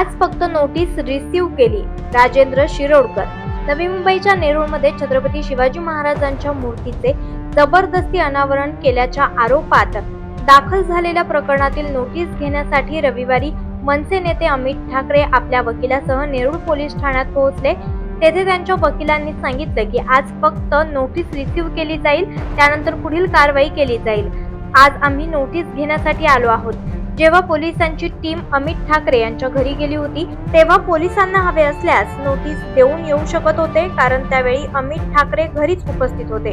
आज फक्त notice receive केली. राजेंद्र शिरोडकर. नवी मुंबईच्या नेरूळमध्ये छत्रपती शिवाजी महाराजांच्या मूर्तीचे जबरदस्ती अनावरण केल्याच्या आरोपात दाखल झालेल्या प्रकरणातील नोटीस घेण्यासाठी रविवारी मनसे नेते अमित ठाकरे आपल्या वकिलासह नेरूळ पोलीस ठाण्यात पोहोचले. तेथे त्यांच्या वकिलांनी सांगितलं की आज फक्त नोटीस रिसीव्ह केली जाईल, त्यानंतर पुढील कारवाई केली जाईल. आज आम्ही नोटीस घेण्यासाठी आलो आहोत. जेव्हा पोलिसांची टीम अमित ठाकरे यांच्या घरी गेली होती तेव्हा पोलिसांना हवे असल्यास नोटीस देऊन येऊ शकत होते, कारण त्यावेळी अमित ठाकरे घरीच उपस्थित होते.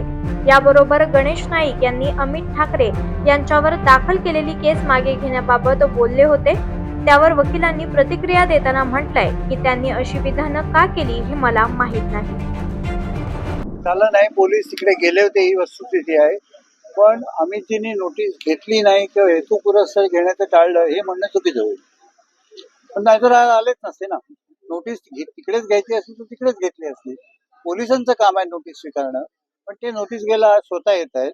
याबरोबर गणेश नाईक यांनी अमित ठाकरे यांच्यावर दाखल केलेली केस मागे घेण्याबाबत बोलले होते. त्यावर वकिलांनी प्रतिक्रिया देताना म्हटलंय की त्यांनी अशी विधानं का केली हे मला माहित नाही. झालं नाही, पोलीस तिकडे गेले होते ही वस्तुस्थिती आहे. पण अमितजींनी नोटीस घेतली नाही किंवा हेतुपुरस्सर घेण्याचं टाळलं हे म्हणणं चुकीचं होईल. पण नाहीतर आलेच नसते ना. नोटीस तिकडेच घ्यायची असली तर तिकडेच घेतली असली. पोलिसांचं काम आहे नोटीस स्वीकारणं, पण ते नोटीस घ्यायला स्वतः येत आहेत.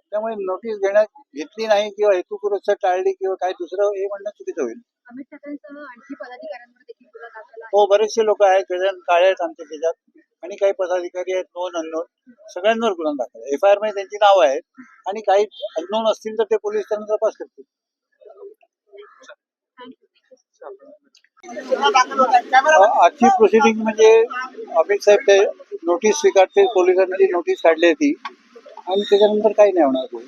त्यामुळे नोटीस घेतली नाही किंवा हेतुपुरस्सर टाळली किंवा काय दुसरं हे म्हणणं चुकीचं होईल. अमित ठाकरेंसह आणखी पदाधिकाऱ्यांवर देखील गुन्हा दाखल आहे. हो, बरेचसे लोक आहेत, गजानन काळे आहेत आमच्या त्याच्यात आणि काही पदाधिकारी आहेत, नोन अननोन, सगळ्यांवर गुन्हा दाखल आहे. FIR मध्ये त्यांची नावं आहेत आणि काही अननोन असतील तर ते पोलीस त्यांना तपास करतील. आजची प्रोसिडिंग म्हणजे अमित साहेब ते नोटीस स्वीकारते, पोलिसांनी नोटीस काढली होती आणि त्याच्यानंतर काही नाही होणार.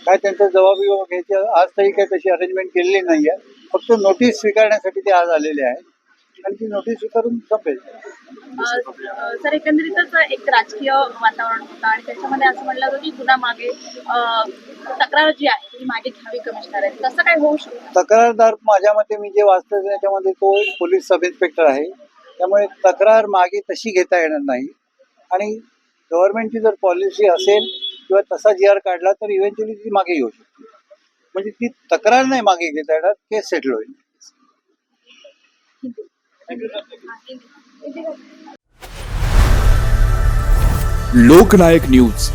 काय त्यांचा जबाब घ्यायची आज तरी काही तशी अरेंजमेंट केलेली नाही आहे. फक्त नोटीस स्वीकारण्यासाठी ते आज आलेले आहेत आणि ती नोटीस स्वीकारून संपेल. सर, एकंदरीतच एक राजकीय वातावरण होतं आणि त्याच्यामध्ये असं म्हणलं होतं की गुन्हा मागे तक्रार जी आहे ती मागे घ्यावी कमिशनर आहे. तसं काय होऊ शकतं? तक्रारदार माझ्या मते मी जे वाचतो त्याच्यामध्ये तो पोलीस सब इन्स्पेक्टर आहे, त्यामुळे तक्रार मागे तशी घेता येणार नाही. आणि गव्हर्नमेंटची जर पॉलिसी असेल किंवा तसा GR काढला तर इव्हेंच्युअली ती मागे येऊ शकते. म्हणजे ती तक्रार नाही मागे घेता येणार, केस सेटल होईल. लोकनायक न्यूज